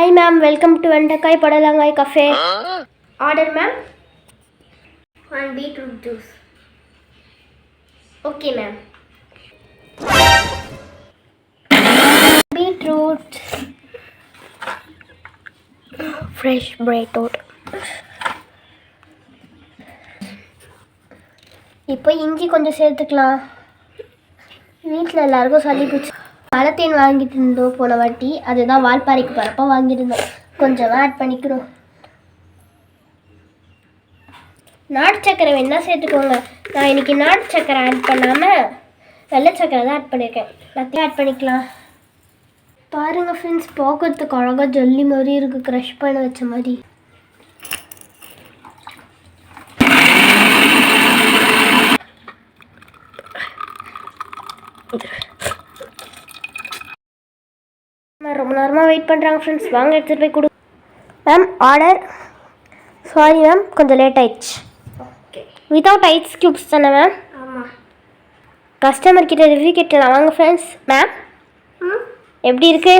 Hi ma'am, welcome to Vendakai Padalangai Cafe. Order ma'am. One beetroot juice. Okay ma'am. Beetroot. Fresh beetroot. இப்போ இஞ்சி கொஞ்சம் சேர்த்துக்கலாம். வீட்டில் எல்லாருக்கும் சளி பிடிச்சி மலத்தேன் வாங்கிட்டு இருந்தோம் போன வாட்டி. அதுதான் வால்பாறைக்கு போகிறப்ப வாங்கியிருந்தோம். கொஞ்சம் ஆட் பண்ணிக்கிறோம். நாட்டு சக்கரை வேணா சேர்த்துக்கோங்க. நான் இன்றைக்கி நாட்டு சக்கரை ஆட் பண்ணாமல் வெள்ளை சக்கரை தான் ஆட் பண்ணியிருக்கேன். எல்லாத்தையும் ஆட் பண்ணிக்கலாம். பாருங்கள் ஃப்ரெண்ட்ஸ், பார்க்கறதுக்கு அழகாக ஜல்லி மாதிரி இருக்குது, க்ரஷ் பண்ண வச்ச மாதிரி. ரொம்ப நேரமாக வெயிட் பண்ணுறாங்க ஃப்ரெண்ட்ஸ். வாங்க எடுத்துகிட்டு போய் கொடு. Ma'am order. சாரி மேம், கொஞ்சம் லேட் ஆயிடுச்சு. ஓகே. வித்தவுட் ஐஸ் க்யூப்ஸ் தானே மேம்? ஆமாம். கஸ்டமர் கிட்ட ரிவ்யூ கேட்டலாம். வாங்க ஃப்ரெண்ட்ஸ். மேம் எப்படி இருக்குது?